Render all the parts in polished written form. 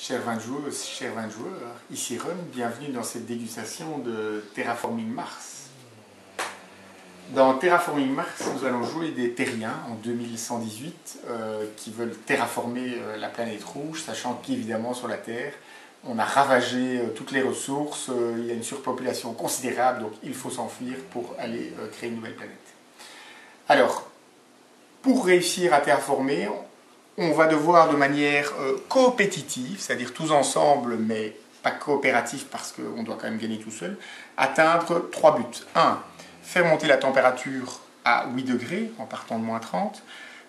Chers 20 joueuses, chers 20 joueurs, ici Ron, bienvenue dans cette dégustation de Terraforming Mars. Dans Terraforming Mars, nous allons jouer des terriens en 2118 qui veulent terraformer la planète rouge, sachant qu'évidemment sur la Terre, on a ravagé toutes les ressources, il y a une surpopulation considérable, donc il faut s'enfuir pour aller créer une nouvelle planète. Alors, pour réussir à terraformer, on va devoir de manière coopétitive, c'est-à-dire tous ensemble, mais pas coopératif parce qu'on doit quand même gagner tout seul, atteindre 3 buts. 1. Faire monter la température à 8 degrés en partant de moins 30.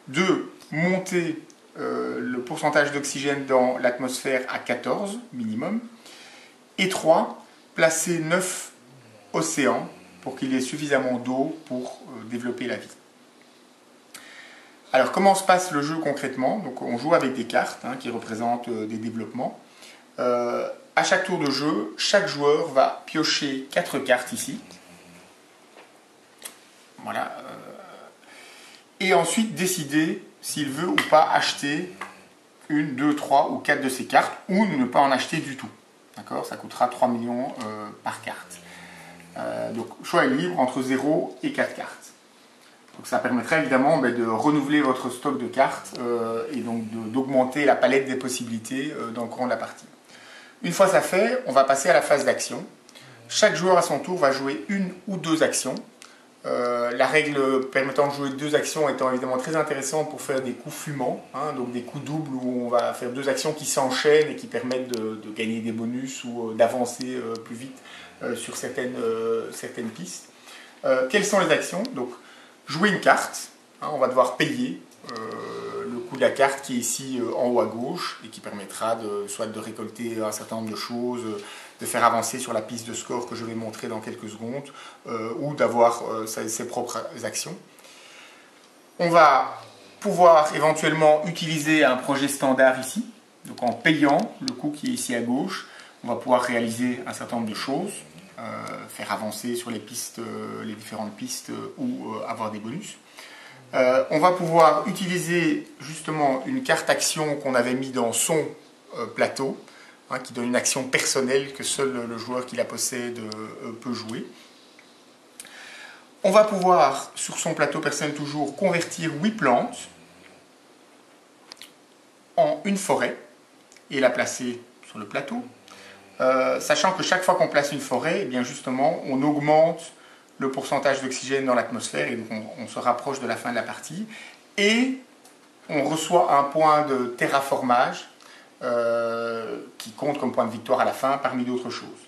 2. Monter le pourcentage d'oxygène dans l'atmosphère à 14 minimum. Et 3. Placer 9 océans pour qu'il y ait suffisamment d'eau pour développer la vie. Alors, comment se passe le jeu concrètement? Donc, on joue avec des cartes qui représentent des développements. À chaque tour de jeu, chaque joueur va piocher 4 cartes ici. Voilà. Et ensuite décider s'il veut ou pas acheter 1, 2, 3 ou 4 de ces cartes, ou ne pas en acheter du tout. D'accord? Ça coûtera 3 millions par carte. Donc, choix est libre entre 0 et 4 cartes. Donc ça permettrait évidemment de renouveler votre stock de cartes et donc d'augmenter la palette des possibilités dans le courant de la partie. Une fois ça fait, on va passer à la phase d'action. Chaque joueur à son tour va jouer 1 ou 2 actions. La règle permettant de jouer 2 actions étant évidemment très intéressante pour faire des coups fumants, donc des coups doubles où on va faire 2 actions qui s'enchaînent et qui permettent de gagner des bonus ou d'avancer plus vite sur certaines pistes. Quelles sont les actions? Donc, jouer une carte, on va devoir payer le coût de la carte qui est ici en haut à gauche et qui permettra soit de récolter un certain nombre de choses, de faire avancer sur la piste de score que je vais montrer dans quelques secondes ou d'avoir ses propres actions. On va pouvoir éventuellement utiliser un projet standard ici, donc en payant le coût qui est ici à gauche, on va pouvoir réaliser un certain nombre de choses. Faire avancer sur les pistes, les différentes pistes ou avoir des bonus. On va pouvoir utiliser justement une carte action qu'on avait mis dans son plateau, qui donne une action personnelle que seul le joueur qui la possède peut jouer. On va pouvoir, sur son plateau personnel toujours, convertir 8 plantes en une forêt et la placer sur le plateau. Sachant que chaque fois qu'on place une forêt, eh bien justement, on augmente le pourcentage d'oxygène dans l'atmosphère et donc on se rapproche de la fin de la partie. Et on reçoit un point de terraformage qui compte comme point de victoire à la fin, parmi d'autres choses.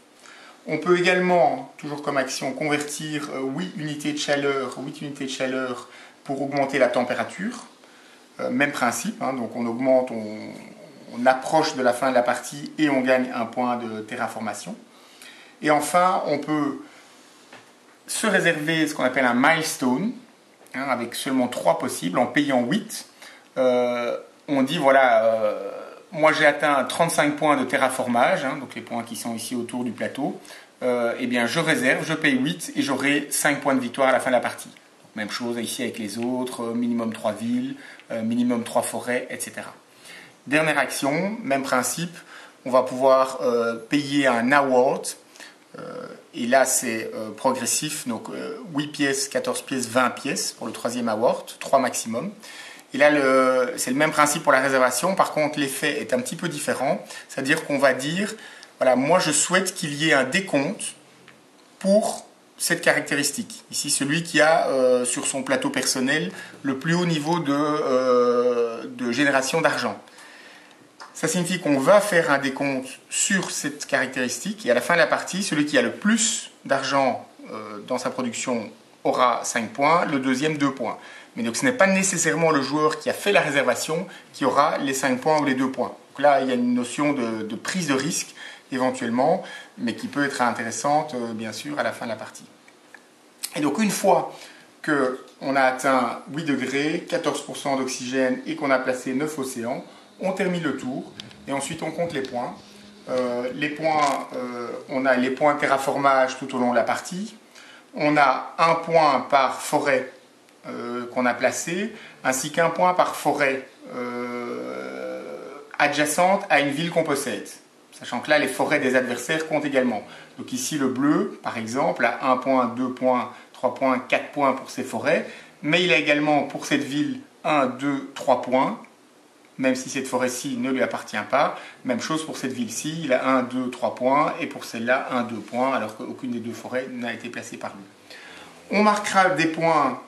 On peut également, toujours comme action, convertir 8 unités de chaleur pour augmenter la température. Même principe, donc on augmente, on approche de la fin de la partie et on gagne un point de terraformation. Et enfin, on peut se réserver ce qu'on appelle un milestone, avec seulement 3 possibles, en payant 8. On dit, voilà, moi j'ai atteint 35 points de terraformage, donc les points qui sont ici autour du plateau. Eh bien, je réserve, je paye 8 et j'aurai 5 points de victoire à la fin de la partie. Donc, même chose ici avec les autres, minimum 3 villes, minimum 3 forêts, etc. Dernière action, même principe, on va pouvoir payer un award, et là c'est progressif, donc 8 pièces, 14 pièces, 20 pièces pour le 3e award, 3 maximum. Et là c'est le même principe pour la réservation, par contre l'effet est un petit peu différent, c'est-à-dire qu'on va dire, voilà, moi je souhaite qu'il y ait un décompte pour cette caractéristique. Ici, celui qui a sur son plateau personnel le plus haut niveau de génération d'argent. Ça signifie qu'on va faire un décompte sur cette caractéristique et à la fin de la partie, celui qui a le plus d'argent dans sa production aura 5 points, le deuxième 2 points. Mais donc ce n'est pas nécessairement le joueur qui a fait la réservation qui aura les 5 points ou les 2 points. Donc là, il y a une notion de prise de risque éventuellement, mais qui peut être intéressante bien sûr à la fin de la partie. Et donc une fois qu'on a atteint 8 degrés, 14% d'oxygène et qu'on a placé 9 océans, on termine le tour et ensuite on compte les points. On a les points terraformage tout au long de la partie. On a un point par forêt qu'on a placé, ainsi qu'un point par forêt adjacentes à une ville qu'on possède. Sachant que là, les forêts des adversaires comptent également. Donc ici, le bleu, par exemple, a 1 point, 2 points, 3 points, 4 points pour ses forêts. Mais il a également pour cette ville 1, 2, 3 points, même si cette forêt-ci ne lui appartient pas. Même chose pour cette ville-ci, il a 1, 2, 3 points, et pour celle-là, 1, 2 points, alors qu'aucune des deux forêts n'a été placée par lui. On marquera des points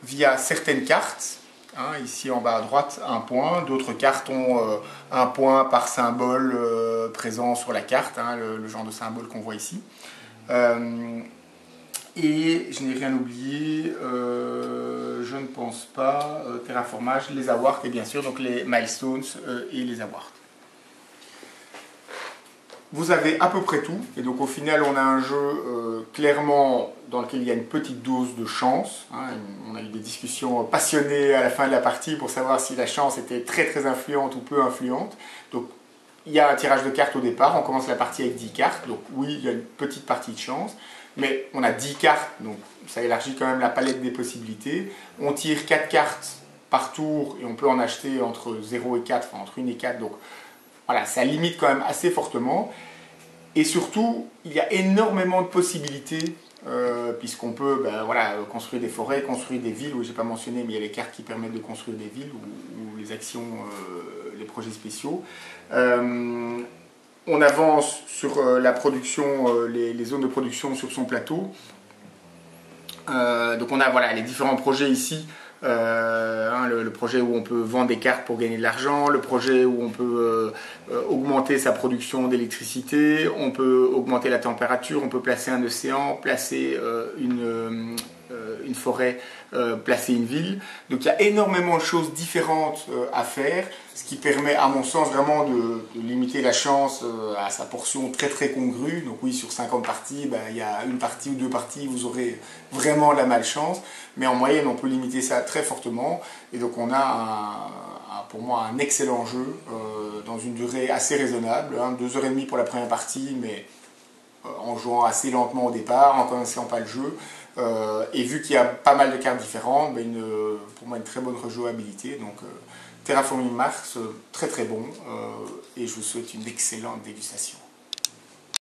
via certaines cartes. Ici en bas à droite, un point. D'autres cartes ont un point par symbole présent sur la carte, le genre de symbole qu'on voit ici. Et je n'ai rien oublié, je ne pense pas, terraformage, les awards et bien sûr donc les milestones et les awards. Vous avez à peu près tout, et donc au final on a un jeu clairement dans lequel il y a une petite dose de chance. On a eu des discussions passionnées à la fin de la partie pour savoir si la chance était très très influente ou peu influente. Donc il y a un tirage de cartes au départ, on commence la partie avec 10 cartes, donc oui il y a une petite partie de chance, mais on a 10 cartes, donc ça élargit quand même la palette des possibilités. On tire 4 cartes par tour et on peut en acheter entre 0 et 4, enfin entre 1 et 4, donc voilà, ça limite quand même assez fortement. Et surtout, il y a énormément de possibilités, puisqu'on peut construire des forêts, construire des villes, je n'ai pas mentionné, mais il y a les cartes qui permettent de construire des villes ou les actions, les projets spéciaux. On avance sur la production, les zones de production sur son plateau. Donc on a les différents projets ici. Le projet où on peut vendre des cartes pour gagner de l'argent, le projet où on peut augmenter sa production d'électricité, on peut augmenter la température, on peut placer un océan, placer une forêt, placer une ville. Donc il y a énormément de choses différentes à faire, ce qui permet à mon sens vraiment de limiter la chance à sa portion très très congrue. Donc oui, sur 50 parties, il y a une partie ou deux parties, vous aurez vraiment de la malchance, mais en moyenne on peut limiter ça très fortement, et donc on a pour moi un excellent jeu dans une durée assez raisonnable, 2h30 pour la première partie, mais en jouant assez lentement au départ, en ne connaissant pas le jeu, et vu qu'il y a pas mal de cartes différentes, pour moi une très bonne rejouabilité. Donc Terraforming Mars, très très bon, et je vous souhaite une excellente dégustation.